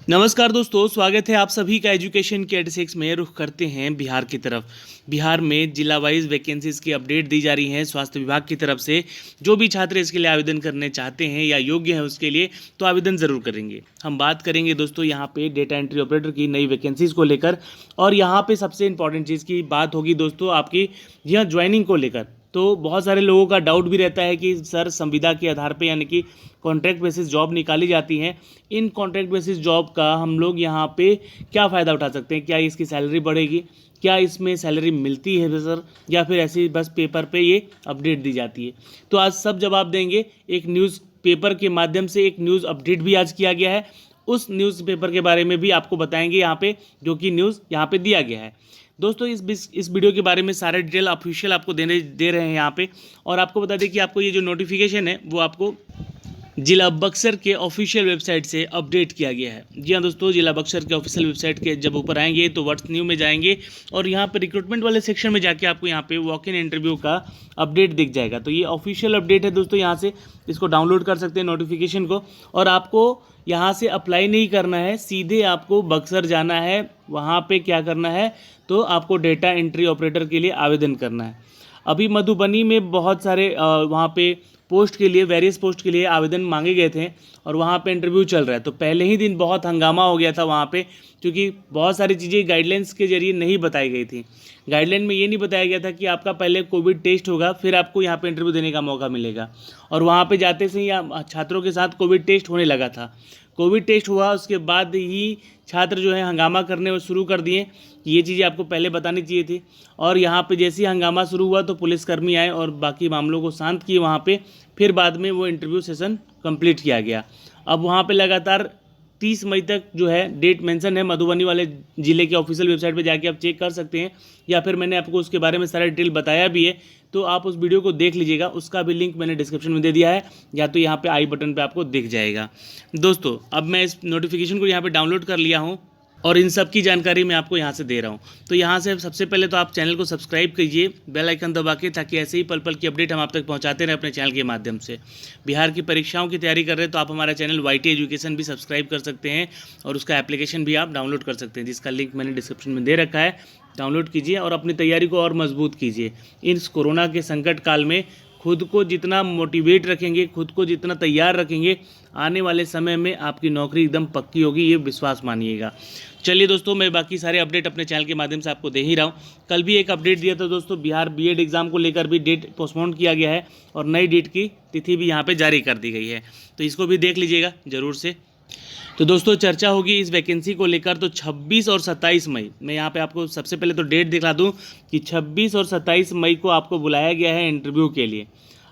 नमस्कार दोस्तों, स्वागत है आप सभी का एजुकेशन के 86 में। रुख करते हैं बिहार की तरफ। बिहार में जिला वाइज वैकेंसीज़ की अपडेट दी जा रही है स्वास्थ्य विभाग की तरफ से। जो भी छात्र इसके लिए आवेदन करने चाहते हैं या योग्य हैं उसके लिए तो आवेदन ज़रूर करेंगे। हम बात करेंगे दोस्तों यहाँ पे डेटा एंट्री ऑपरेटर की नई वैकेंसीज़ को लेकर, और यहाँ पे सबसे इंपॉर्टेंट चीज़ की बात होगी दोस्तों आपकी यहाँ ज्वाइनिंग को लेकर। तो बहुत सारे लोगों का डाउट भी रहता है कि सर संविदा के आधार पे यानी कि कॉन्ट्रैक्ट बेसिस जॉब निकाली जाती हैं। इन कॉन्ट्रैक्ट बेसिस जॉब का हम लोग यहाँ पे क्या फ़ायदा उठा सकते हैं? क्या इसकी सैलरी बढ़ेगी? क्या इसमें सैलरी मिलती है सर, या फिर ऐसे ही बस पेपर पे ये अपडेट दी जाती है? तो आज सब जवाब देंगे। एक न्यूज़ पेपर के माध्यम से एक न्यूज़ अपडेट भी आज किया गया है, उस न्यूज़ पेपर के बारे में भी आपको बताएंगे यहाँ पे, जो कि न्यूज़ यहाँ पे दिया गया है। दोस्तों इस वीडियो के बारे में सारे डिटेल ऑफिशियल आपको दे रहे हैं यहाँ पे। और आपको बता दें कि आपको ये जो नोटिफिकेशन है वो आपको जिला बक्सर के ऑफिशियल वेबसाइट से अपडेट किया गया है। जी हाँ दोस्तों, जिला बक्सर के ऑफिशियल वेबसाइट के जब ऊपर आएंगे तो व्हाट्स न्यू में जाएंगे और यहाँ पे रिक्रूटमेंट वाले सेक्शन में जाके आपको यहाँ पे वॉक इन इंटरव्यू का अपडेट दिख जाएगा। तो ये ऑफिशियल अपडेट है दोस्तों, यहाँ से इसको डाउनलोड कर सकते हैं नोटिफिकेशन को। और आपको यहाँ से अप्लाई नहीं करना है, सीधे आपको बक्सर जाना है। वहाँ पे क्या करना है, तो आपको डेटा एंट्री ऑपरेटर के लिए आवेदन करना है। अभी मधुबनी में बहुत सारे वहाँ पे पोस्ट के लिए, वेरियस पोस्ट के लिए आवेदन मांगे गए थे और वहाँ पे इंटरव्यू चल रहा है। तो पहले ही दिन बहुत हंगामा हो गया था वहाँ पे, क्योंकि बहुत सारी चीज़ें गाइडलाइंस के जरिए नहीं बताई गई थी। गाइडलाइन में ये नहीं बताया गया था कि आपका पहले कोविड टेस्ट होगा फिर आपको यहाँ पे इंटरव्यू देने का मौका मिलेगा। और वहाँ पे जाते से ही छात्रों के साथ कोविड टेस्ट होने लगा था। कोविड टेस्ट हुआ उसके बाद ही छात्र जो है हंगामा करने वो शुरू कर दिए। ये चीज़ें आपको पहले बतानी चाहिए थी। और यहाँ पे जैसे ही हंगामा शुरू हुआ तो पुलिसकर्मी आए और बाकी मामलों को शांत किए वहाँ पे। फिर बाद में वो इंटरव्यू सेशन कंप्लीट किया गया। अब वहाँ पे लगातार 30 मई तक जो है डेट मेंशन है। मधुबनी वाले ज़िले के ऑफिशियल वेबसाइट पे जाके आप चेक कर सकते हैं, या फिर मैंने आपको उसके बारे में सारा डिटेल बताया भी है, तो आप उस वीडियो को देख लीजिएगा। उसका भी लिंक मैंने डिस्क्रिप्शन में दे दिया है, या तो यहाँ पे आई बटन पे आपको दिख जाएगा। दोस्तों अब मैं इस नोटिफिकेशन को यहाँ पे डाउनलोड कर लिया हूँ और इन सब की जानकारी मैं आपको यहाँ से दे रहा हूँ। तो यहाँ से सबसे पहले तो आप चैनल को सब्सक्राइब कीजिए बेल आइकन दबा के, ताकि ऐसे ही पल पल की अपडेट हम आप तक पहुँचाते रहें अपने चैनल के माध्यम से। बिहार की परीक्षाओं की तैयारी कर रहे हैं तो आप हमारा चैनल YT एजुकेशन भी सब्सक्राइब कर सकते हैं और उसका एप्लीकेशन भी आप डाउनलोड कर सकते हैं, जिसका लिंक मैंने डिस्क्रिप्शन में दे रखा है। डाउनलोड कीजिए और अपनी तैयारी को और मजबूत कीजिए। इस कोरोना के संकट काल में खुद को जितना मोटिवेट रखेंगे, खुद को जितना तैयार रखेंगे, आने वाले समय में आपकी नौकरी एकदम पक्की होगी, ये विश्वास मानिएगा। चलिए दोस्तों, मैं बाकी सारे अपडेट अपने चैनल के माध्यम से आपको दे ही रहा हूँ। कल भी एक अपडेट दिया था दोस्तों, बिहार BEd एग्ज़ाम को लेकर भी डेट पोस्टपोन किया गया है और नई डेट की तिथि भी यहाँ पे जारी कर दी गई है, तो इसको भी देख लीजिएगा ज़रूर से। तो दोस्तों चर्चा होगी इस वैकेंसी को लेकर तो 26 और 27 मई, मैं यहाँ पे आपको सबसे पहले तो डेट दिखा दूँ कि 26 और 27 मई को आपको बुलाया गया है इंटरव्यू के लिए।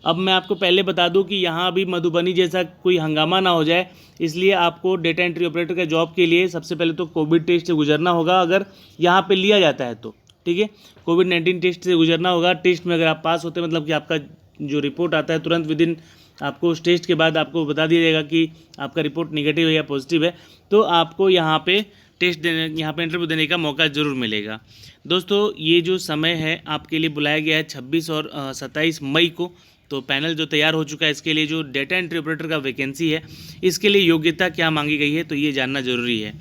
अब मैं आपको पहले बता दूं कि यहाँ भी मधुबनी जैसा कोई हंगामा ना हो जाए, इसलिए आपको डेटा एंट्री ऑपरेटर के जॉब के लिए सबसे पहले तो कोविड टेस्ट से गुजरना होगा, अगर यहाँ पे लिया जाता है तो। ठीक है, कोविड-19 टेस्ट से गुजरना होगा। टेस्ट में अगर आप पास होते हैं, मतलब कि आपका जो रिपोर्ट आता है तुरंत विदिन आपको उस टेस्ट के बाद आपको बता दिया जाएगा कि आपका रिपोर्ट निगेटिव है या पॉजिटिव है, तो आपको यहाँ पे इंटरव्यू देने का मौका ज़रूर मिलेगा। दोस्तों ये जो समय है आपके लिए बुलाया गया है 26 और 27 मई को। तो पैनल जो तैयार हो चुका है इसके लिए, जो डेटा एंट्री ऑपरेटर का वैकेंसी है इसके लिए योग्यता क्या मांगी गई है तो ये जानना ज़रूरी है।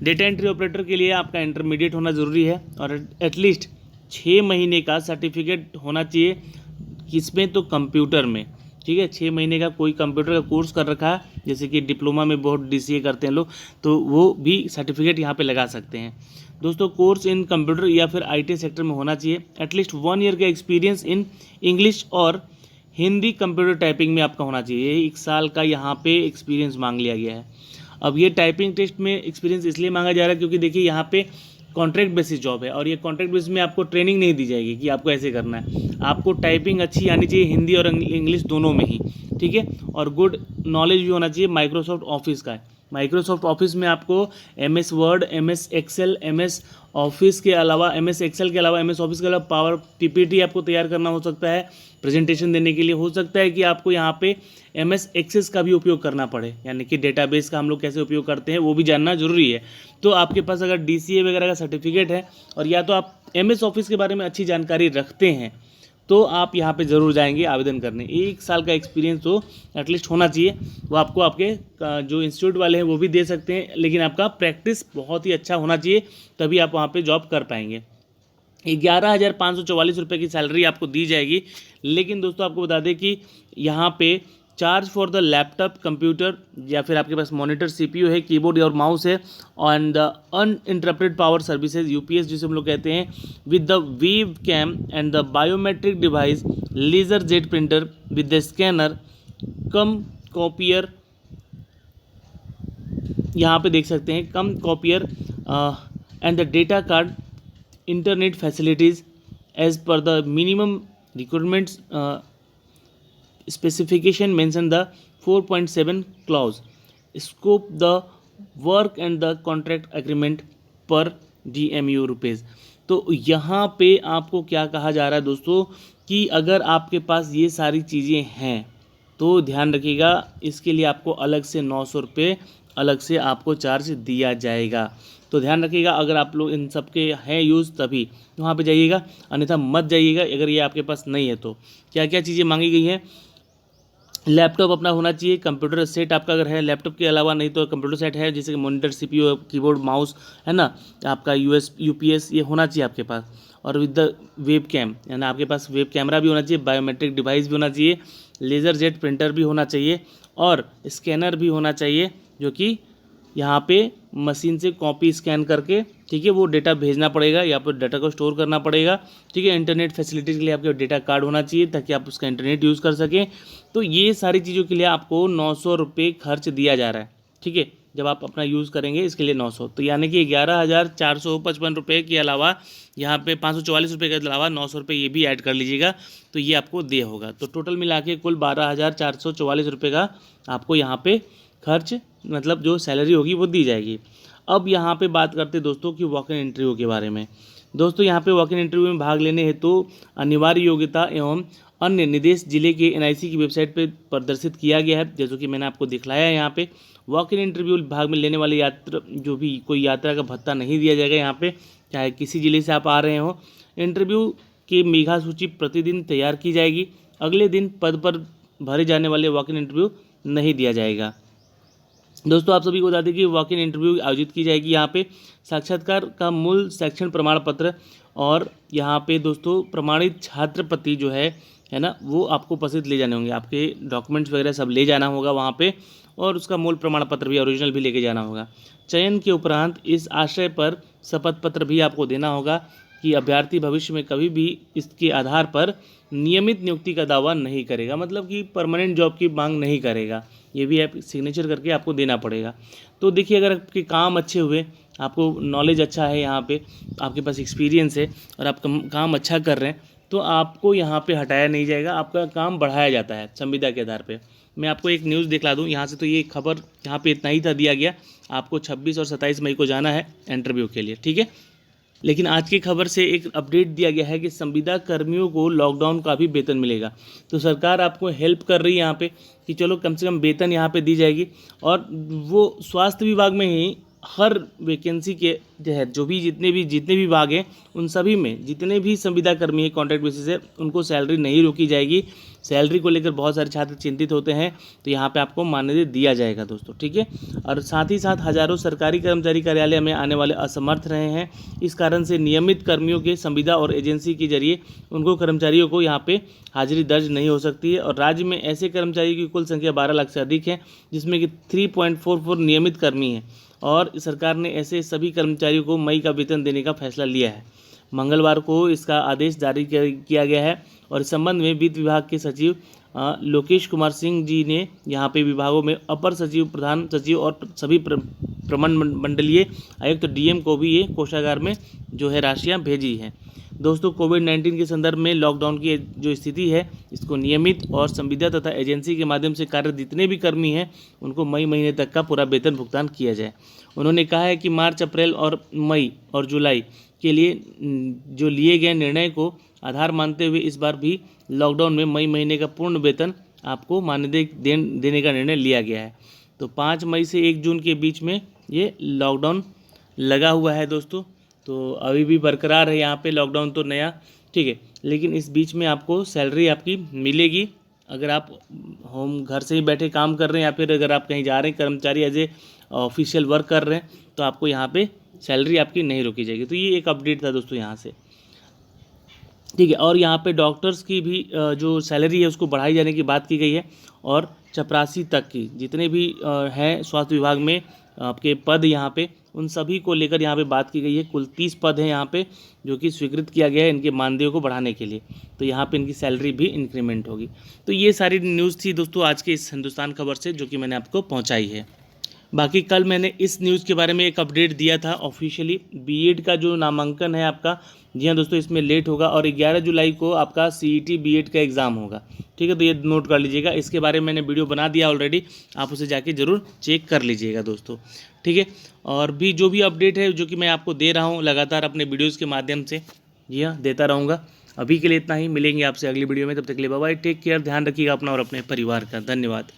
डेटा एंट्री ऑपरेटर के लिए आपका इंटरमीडिएट होना ज़रूरी है और एटलीस्ट 6 महीने का सर्टिफिकेट होना चाहिए। किसमें, तो कंप्यूटर में। ठीक है, 6 महीने का कोई कंप्यूटर का कोर्स कर रखा है, जैसे कि डिप्लोमा में बहुत DCA करते हैं लोग, तो वो भी सर्टिफिकेट यहाँ पे लगा सकते हैं। दोस्तों कोर्स इन कंप्यूटर या फिर IT सेक्टर में होना चाहिए। एटलीस्ट 1 ईयर का एक्सपीरियंस इन इंग्लिश और हिंदी कंप्यूटर टाइपिंग में आपका होना चाहिए। 1 साल का यहाँ पे एक्सपीरियंस मांग लिया गया है। अब ये टाइपिंग टेस्ट में एक्सपीरियंस इसलिए मांगा जा रहा है क्योंकि देखिए यहाँ पे कॉन्ट्रैक्ट बेसिस जॉब है और ये कॉन्ट्रैक्ट बेसिस में आपको ट्रेनिंग नहीं दी जाएगी कि आपको ऐसे करना है। आपको टाइपिंग अच्छी आनी चाहिए, हिंदी और इंग्लिश दोनों में ही। ठीक है, और गुड नॉलेज भी होना चाहिए माइक्रोसॉफ्ट ऑफिस का। माइक्रोसॉफ्ट ऑफिस में आपको MS Word, MS Excel, MS Office के अलावा, MS एक्सेल के अलावा, MS ऑफिस के अलावा पावर PPT आपको तैयार करना हो सकता है प्रेजेंटेशन देने के लिए। हो सकता है कि आपको यहाँ पे MS एक्सेस का भी उपयोग करना पड़े, यानी कि डेटाबेस का हम लोग कैसे उपयोग करते हैं वो भी जानना जरूरी है। तो आपके पास अगर DCA वगैरह का सर्टिफिकेट है और या तो आप MS ऑफिस के बारे में अच्छी जानकारी रखते हैं तो आप यहाँ पे ज़रूर जाएंगे आवेदन करने। 1 साल का एक्सपीरियंस तो एटलीस्ट होना चाहिए। वो आपको आपके जो इंस्टीट्यूट वाले हैं वो भी दे सकते हैं, लेकिन आपका प्रैक्टिस बहुत ही अच्छा होना चाहिए, तभी आप वहाँ पे जॉब कर पाएंगे। 11,544 रुपये की सैलरी आपको दी जाएगी। लेकिन दोस्तों आपको बता दें कि यहाँ पे charge for the laptop, computer या फिर आपके पास मॉनिटर, सीपीयू है, कीबोर्ड और माउस है, on the uninterrupted power services, UPS जिसे हम लोग कहते हैं, with the web cam and the biometric device, laser jet printer with the scanner, cum copier, यहाँ पे देख सकते हैं, cum copier and the data card, internet facilities as per the minimum requirements specification mention the 4.7 clause, scope the work and the contract agreement per DMU rupees. तो यहाँ पे आपको क्या कहा जा रहा है दोस्तों कि अगर आपके पास ये सारी चीज़ें हैं तो ध्यान रखिएगा, इसके लिए आपको अलग से 900 रुपये अलग से आपको चार्ज दिया जाएगा। तो ध्यान रखिएगा, अगर आप लोग इन सब के हैं यूज़ तभी वहाँ पे जाइएगा, अन्यथा मत जाइएगा अगर ये आपके पास नहीं है। तो क्या क्या चीज़ें मांगी गई हैं? लैपटॉप अपना होना चाहिए, कंप्यूटर सेट आपका अगर है, लैपटॉप के अलावा नहीं तो कंप्यूटर सेट है, जैसे कि मॉनिटर, सीपीयू, कीबोर्ड, माउस है ना, आपका यूपीएस ये होना चाहिए आपके पास, और विद द वेब कैम यानी आपके पास वेब कैमरा भी होना चाहिए, बायोमेट्रिक डिवाइस भी होना चाहिए, लेज़र जेट प्रिंटर भी होना चाहिए, और स्कैनर भी होना चाहिए, जो कि यहाँ पे मशीन से कॉपी स्कैन करके, ठीक है, वो डेटा भेजना पड़ेगा या फिर डेटा को स्टोर करना पड़ेगा, ठीक है। इंटरनेट फैसिलिटीज़ के लिए आपके डेटा कार्ड होना चाहिए ताकि आप उसका इंटरनेट यूज़ कर सकें। तो ये सारी चीज़ों के लिए आपको 900 रुपये खर्च दिया जा रहा है, ठीक है। जब आप अपना यूज़ करेंगे इसके लिए 900, तो यानी कि 11,455 रुपये के अलावा यहाँ पे 544 रुपये के अलावा 900 रुपये ये भी ऐड कर लीजिएगा, तो ये आपको दे होगा। तो टोटल मिला के कुल 12,444 रुपये का आपको यहाँ पे खर्च, मतलब जो सैलरी होगी वो दी जाएगी। अब यहाँ पे बात करते हैं दोस्तों कि वॉक इन इंटरव्यू के बारे में। दोस्तों यहाँ पे वॉक इन इंटरव्यू में भाग लेने हेतु अनिवार्य योग्यता एवं अन्य निर्देश जिले के एनआईसी की वेबसाइट पे प्रदर्शित किया गया है, जैसे कि मैंने आपको दिखलाया है। यहाँ पे वॉक इन इंटरव्यू भाग में लेने वाले जो भी कोई यात्रा का भत्ता नहीं दिया जाएगा यहाँ पे, चाहे किसी जिले से आप आ रहे हो। इंटरव्यू की मेघा सूची प्रतिदिन तैयार की जाएगी। अगले दिन पद पर भरे जाने वाले वॉक इन इंटरव्यू नहीं दिया जाएगा। दोस्तों आप सभी को बता दें कि वॉक इन इंटरव्यू आयोजित की जाएगी। यहाँ पे साक्षात्कार का मूल शैक्षणिक प्रमाण पत्र और यहाँ पे दोस्तों प्रमाणित छात्र पत्र जो है ना, वो आपको उपस्थित ले जाने होंगे। आपके डॉक्यूमेंट्स वगैरह सब ले जाना होगा वहाँ पे, और उसका मूल प्रमाण पत्र भी, ओरिजिनल भी लेके जाना होगा। चयन के उपरांत इस आशय पर शपथ पत्र भी आपको देना होगा कि अभ्यर्थी भविष्य में कभी भी इसके आधार पर नियमित नियुक्ति का दावा नहीं करेगा, मतलब कि परमानेंट जॉब की मांग नहीं करेगा। ये भी आप सिग्नेचर करके आपको देना पड़ेगा। तो देखिए, अगर आपके काम अच्छे हुए, आपको नॉलेज अच्छा है, यहाँ पे आपके पास एक्सपीरियंस है और आप काम अच्छा कर रहे हैं, तो आपको यहाँ पे हटाया नहीं जाएगा, आपका काम बढ़ाया जाता है संविदा के आधार पे। मैं आपको एक न्यूज़ दिखला दूँ यहाँ से। तो ये खबर यहाँ पे इतना ही था दिया गया। आपको 26 और 27 मई को जाना है इंटरव्यू के लिए, ठीक है। लेकिन आज की खबर से एक अपडेट दिया गया है कि संविदा कर्मियों को लॉकडाउन का भी वेतन मिलेगा। तो सरकार आपको हेल्प कर रही है यहाँ पे कि चलो कम से कम वेतन यहाँ पे दी जाएगी। और वो स्वास्थ्य विभाग में ही हर वैकेंसी के तहत जो भी जितने भी विभाग हैं, उन सभी में जितने भी संविदा कर्मी हैं कॉन्ट्रैक्ट बेसिस है, उनको सैलरी नहीं रोकी जाएगी। सैलरी को लेकर बहुत सारे छात्र चिंतित होते हैं, तो यहाँ पे आपको मान्यता दिया जाएगा दोस्तों, ठीक है। और साथ ही साथ हजारों सरकारी कर्मचारी कार्यालय में आने वाले असमर्थ रहे हैं। इस कारण से नियमित कर्मियों के संविदा और एजेंसी के जरिए उनको कर्मचारियों को यहाँ पे हाजिरी दर्ज नहीं हो सकती है। और राज्य में ऐसे कर्मचारियों की कुल संख्या 12 लाख से अधिक है, जिसमें कि 3.44 नियमित कर्मी हैं। और सरकार ने ऐसे सभी कर्मचारियों को मई का वेतन देने का फैसला लिया है। मंगलवार को इसका आदेश जारी किया गया है। और इस संबंध में वित्त विभाग के सचिव लोकेश कुमार सिंह जी ने यहाँ पे विभागों में अपर सचिव, प्रधान सचिव और सभी प्रमंडलीय आयुक्त डीएम को भी ये कोषागार में जो है राशियाँ भेजी हैं। दोस्तों कोविड-19 के संदर्भ में लॉकडाउन की जो स्थिति है, इसको नियमित और संविदा तथा एजेंसी के माध्यम से कार्यरत जितने भी कर्मी हैं, उनको मई महीने तक का पूरा वेतन भुगतान किया जाए। उन्होंने कहा है कि मार्च, अप्रैल और मई और जुलाई के लिए जो लिए गए निर्णय को आधार मानते हुए इस बार भी लॉकडाउन में मई महीने का पूर्ण वेतन आपको मान्यता देने का निर्णय लिया गया है। तो 5 मई से 1 जून के बीच में ये लॉकडाउन लगा हुआ है दोस्तों। तो अभी भी बरकरार है यहाँ पे लॉकडाउन तो नया, ठीक है। लेकिन इस बीच में आपको सैलरी आपकी मिलेगी। अगर आप होम घर से ही बैठे काम कर रहे हैं या फिर अगर आप कहीं जा रहे हैं कर्मचारी एज ए ऑफिशियल वर्क कर रहे हैं तो आपको यहाँ पे सैलरी आपकी नहीं रोकी जाएगी। तो ये एक अपडेट था दोस्तों यहाँ से, ठीक है। और यहाँ पे डॉक्टर्स की भी जो सैलरी है उसको बढ़ाई जाने की बात की गई है और चपरासी तक की जितने भी हैं स्वास्थ्य विभाग में आपके पद यहाँ पे उन सभी को लेकर यहाँ पे बात की गई है। कुल 30 पद हैं यहाँ पे जो कि स्वीकृत किया गया है इनके मानदेय को बढ़ाने के लिए। तो यहाँ पे इनकी सैलरी भी इंक्रीमेंट होगी। तो ये सारी न्यूज़ थी दोस्तों आज के इस हिंदुस्तान खबर से जो कि मैंने आपको पहुँचाई है। बाकी कल मैंने इस न्यूज़ के बारे में एक अपडेट दिया था ऑफिशियली, बीएड का जो नामांकन है आपका, जी हाँ दोस्तों, इसमें लेट होगा और 11 जुलाई को आपका सीईटी बीएड का एग्ज़ाम होगा, ठीक है। तो ये नोट कर लीजिएगा। इसके बारे में मैंने वीडियो बना दिया ऑलरेडी, आप उसे जाके ज़रूर चेक कर लीजिएगा दोस्तों, ठीक है। और भी जो भी अपडेट है जो कि मैं आपको दे रहा हूँ लगातार अपने वीडियोज़ के माध्यम से, जी हाँ देता रहूँगा। अभी के लिए इतना ही, मिलेंगे आपसे अगली वीडियो में, तब तक के लिए बाय बाय, टेक केयर, ध्यान रखिएगा अपना और अपने परिवार का। धन्यवाद।